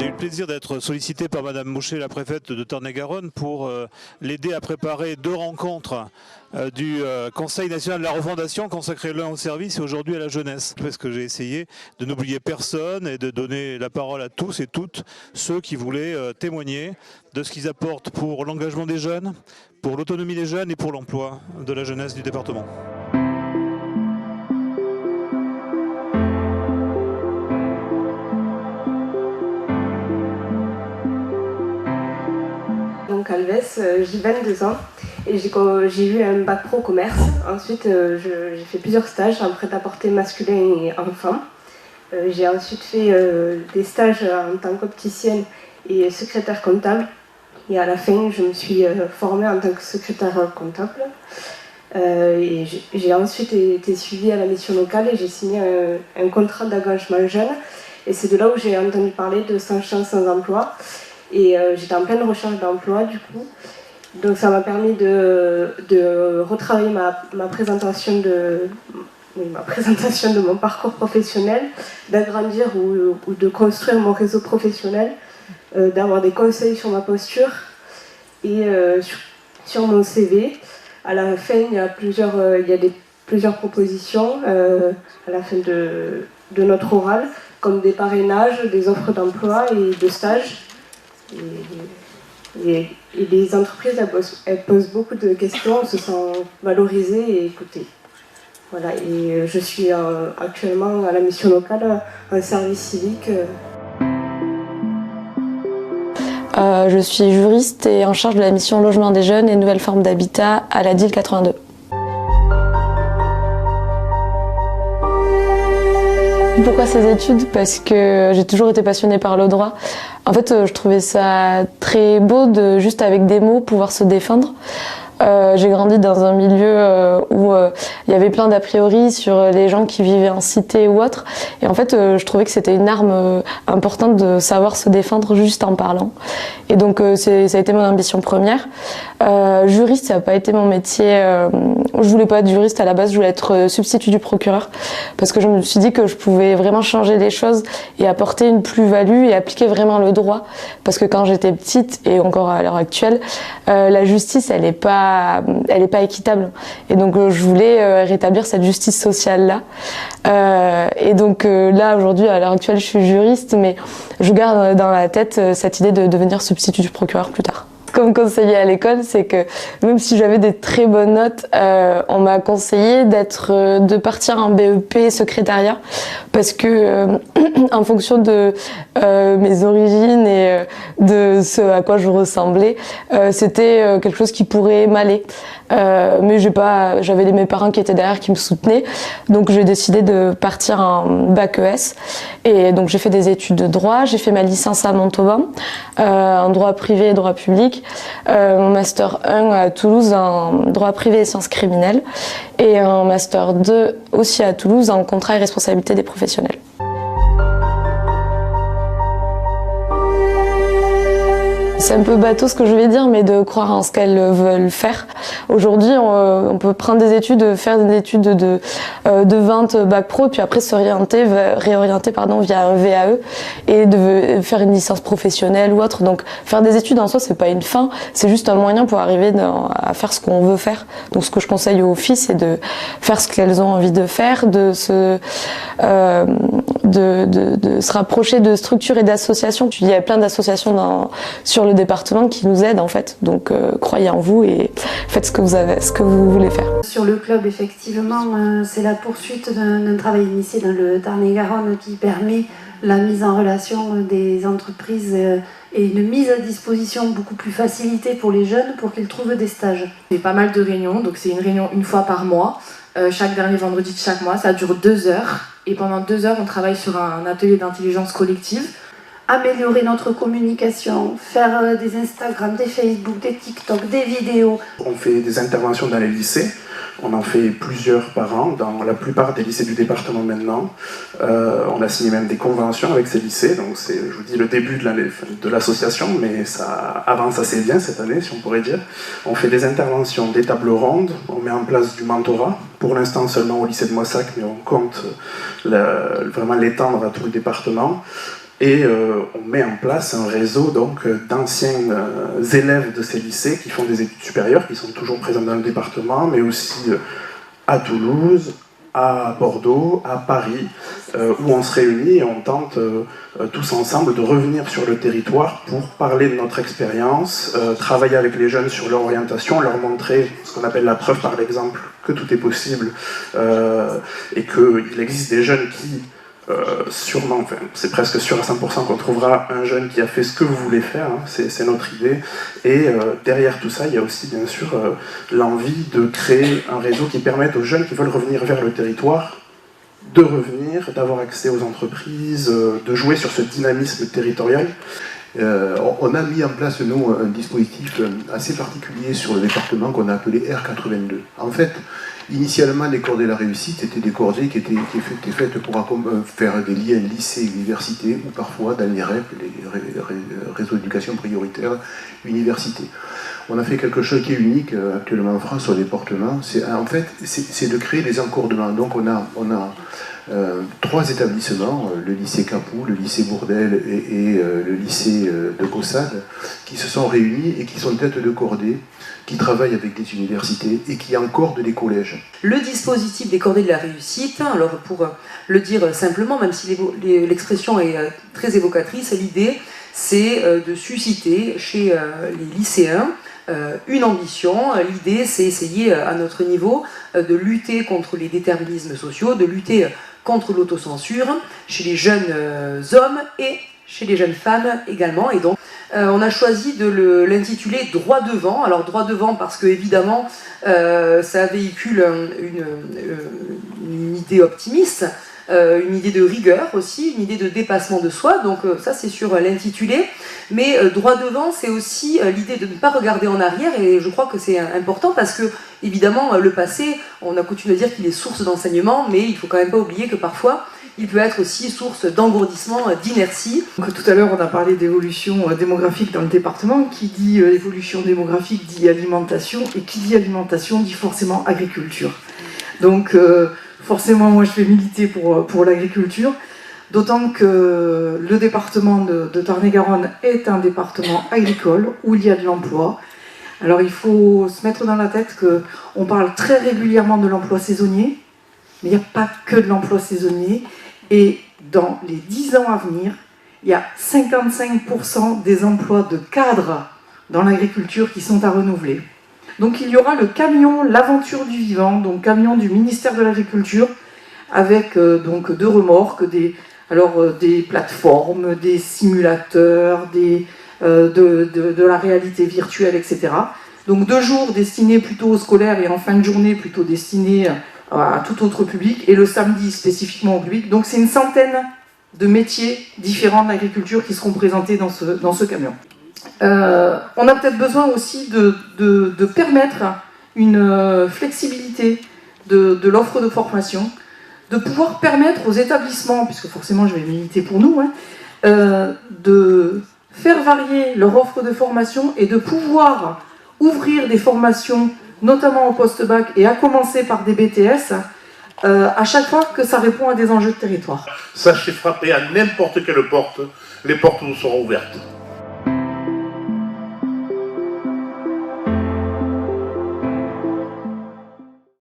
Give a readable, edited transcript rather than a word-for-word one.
J'ai eu le plaisir d'être sollicité par Madame Mouchet, la préfète de Tarn-et-Garonne, pour l'aider à préparer 2 rencontres du Conseil national de la refondation, consacré l'un au service et aujourd'hui à la jeunesse. Parce que j'ai essayé de n'oublier personne et de donner la parole à tous et toutes ceux qui voulaient témoigner de ce qu'ils apportent pour l'engagement des jeunes, pour l'autonomie des jeunes et pour l'emploi de la jeunesse du département. Donc Alves, j'ai 22 ans et j'ai eu un bac pro commerce. Ensuite, j'ai fait plusieurs stages en prêt-à-porter masculin et enfant. J'ai ensuite fait des stages en tant qu'opticienne et secrétaire comptable. Et à la fin, je me suis formée en tant que secrétaire comptable. Et j'ai ensuite été suivie à la mission locale et j'ai signé un contrat d'engagement jeune. Et c'est de là où j'ai entendu parler de Sans chance, sans emploi. Et j'étais en pleine recherche d'emploi du coup. Donc ça m'a permis de retravailler ma présentation de mon parcours professionnel, d'agrandir ou de construire mon réseau professionnel, d'avoir des conseils sur ma posture et sur mon CV. À la fin, il y a plusieurs propositions à la fin de notre oral, comme des parrainages, des offres d'emploi et de stages. Et les entreprises, elles posent beaucoup de questions, elles se sentent valorisées et écoutées. Voilà, et je suis actuellement à la mission locale, en service civique. Je suis juriste et en charge de la mission logement des jeunes et nouvelles formes d'habitat à la DIL 82. Pourquoi ces études? Parce que j'ai toujours été passionnée par le droit. En fait, je trouvais ça très beau de, juste avec des mots, pouvoir se défendre. J'ai grandi dans un milieu où il y avait plein d'a priori sur les gens qui vivaient en cité ou autre. Et en fait, je trouvais que c'était une arme importante de savoir se défendre juste en parlant. Et donc, ça a été mon ambition première. Juriste, ça n'a pas été mon métier. Je voulais pas être juriste à la base, je voulais être substitut du procureur. Parce que je me suis dit que je pouvais vraiment changer les choses et apporter une plus-value et appliquer vraiment le droit. Parce que quand j'étais petite, et encore à l'heure actuelle, la justice, elle est pas équitable. Et donc je voulais rétablir cette justice sociale-là. Et donc là, aujourd'hui, à l'heure actuelle, je suis juriste, mais je garde dans la tête cette idée de devenir substitut du procureur plus tard. Comme conseiller à l'école, c'est que même si j'avais des très bonnes notes, on m'a conseillé de partir en BEP secrétariat parce que en fonction de mes origines et de ce à quoi je ressemblais, c'était quelque chose qui pourrait m'aller. Mais j'avais mes parents qui étaient derrière, qui me soutenaient, donc j'ai décidé de partir en bac ES. Et donc j'ai fait des études de droit, j'ai fait ma licence à Montauban en droit privé et droit public, mon master 1 à Toulouse en droit privé et sciences criminelles et un master 2 aussi à Toulouse en contrat et responsabilité des professionnels. C'est un peu bateau ce que je vais dire, mais de croire en ce qu'elles veulent faire. Aujourd'hui, on peut prendre des études, faire des études de vente bac pro, puis après se réorienter via un VAE et de faire une licence professionnelle ou autre. Donc faire des études en soi, c'est pas une fin, c'est juste un moyen pour arriver à faire ce qu'on veut faire. Donc ce que je conseille aux filles, c'est de faire ce qu'elles ont envie de faire, de se rapprocher de structures et d'associations. Il y a plein d'associations sur le département qui nous aident en fait. Donc croyez en vous et faites ce que vous voulez faire. Sur le club, effectivement, c'est la poursuite d'un travail initié dans le Tarn-et-Garonne qui permet la mise en relation des entreprises et une mise à disposition beaucoup plus facilitée pour les jeunes pour qu'ils trouvent des stages. Il y a pas mal de réunions, donc c'est une réunion une fois par mois, chaque dernier vendredi de chaque mois, ça dure 2 heures et pendant 2 heures on travaille sur un atelier d'intelligence collective. Améliorer notre communication, faire des Instagram, des Facebook, des TikTok, des vidéos. On fait des interventions dans les lycées, on en fait plusieurs par an, dans la plupart des lycées du département maintenant. On a signé même des conventions avec ces lycées, donc c'est, je vous dis, le début de l'association, mais ça avance assez bien cette année, si on pourrait dire. On fait des interventions, des tables rondes, on met en place du mentorat, pour l'instant seulement au lycée de Moissac, mais on compte vraiment l'étendre à tout le département. Et on met en place un réseau d'anciens élèves de ces lycées qui font des études supérieures, qui sont toujours présents dans le département, mais aussi à Toulouse, à Bordeaux, à Paris, où on se réunit et on tente tous ensemble de revenir sur le territoire pour parler de notre expérience, travailler avec les jeunes sur leur orientation, leur montrer ce qu'on appelle la preuve par l'exemple, que tout est possible, et qu'il existe des jeunes qui, sûrement, enfin, c'est presque sûr à 100% qu'on trouvera un jeune qui a fait ce que vous voulez faire, hein, c'est notre idée. Et derrière tout ça, il y a aussi bien sûr l'envie de créer un réseau qui permette aux jeunes qui veulent revenir vers le territoire de revenir, d'avoir accès aux entreprises, de jouer sur ce dynamisme territorial. On a mis en place, nous, un dispositif assez particulier sur le département qu'on a appelé R82. En fait, initialement, les cordées de la réussite étaient des cordées qui étaient faites pour faire des liens lycée-université ou parfois dans les REP, les réseaux d'éducation prioritaire, université. On a fait quelque chose qui est unique actuellement en France sur le département, c'est de créer des encordements. Donc on a 3 établissements, le lycée Capoue, le lycée Bourdelle et le lycée de Caussade, qui se sont réunis et qui sont têtes de cordée, qui travaillent avec des universités et qui encordent des collèges. Le dispositif des cordées de la réussite, alors pour le dire simplement, même si l'expression est très évocatrice, l'idée c'est de susciter chez les lycéens une ambition. L'idée c'est essayer à notre niveau de lutter contre les déterminismes sociaux, de lutter contre l'autocensure chez les jeunes hommes et chez les jeunes femmes également. Et donc on a choisi de l'intituler « Droit devant ». Alors droit devant parce que évidemment ça véhicule une idée optimiste, une idée de rigueur aussi, une idée de dépassement de soi, donc ça c'est sur l'intitulé. Mais droit devant, c'est aussi l'idée de ne pas regarder en arrière, et je crois que c'est important parce que, évidemment, le passé, on a coutume de dire qu'il est source d'enseignement, mais il ne faut quand même pas oublier que parfois, il peut être aussi source d'engourdissement, d'inertie. Tout à l'heure, on a parlé d'évolution démographique dans le département. Qui dit évolution démographique dit alimentation, et qui dit alimentation dit forcément agriculture. Donc, forcément, moi, je vais militer pour l'agriculture, d'autant que le département de Tarn-et-Garonne est un département agricole où il y a de l'emploi. Alors, il faut se mettre dans la tête qu'on parle très régulièrement de l'emploi saisonnier, mais il n'y a pas que de l'emploi saisonnier. Et dans les 10 ans à venir, il y a 55% des emplois de cadres dans l'agriculture qui sont à renouveler. Donc il y aura le camion L'Aventure du Vivant, donc camion du ministère de l'Agriculture, avec donc 2 remorques, des plateformes, des simulateurs, de la réalité virtuelle, etc. Donc 2 jours destinés plutôt aux scolaires et en fin de journée plutôt destinés à tout autre public, et le samedi spécifiquement au public. Donc c'est une centaine de métiers différents de l'agriculture qui seront présentés dans ce camion. On a peut-être besoin aussi de permettre une flexibilité de l'offre de formation, de pouvoir permettre aux établissements, puisque forcément je vais militer pour nous, de faire varier leur offre de formation et de pouvoir ouvrir des formations, notamment au post-bac et à commencer par des BTS, à chaque fois que ça répond à des enjeux de territoire. Sachez frapper à n'importe quelle porte, les portes nous seront ouvertes.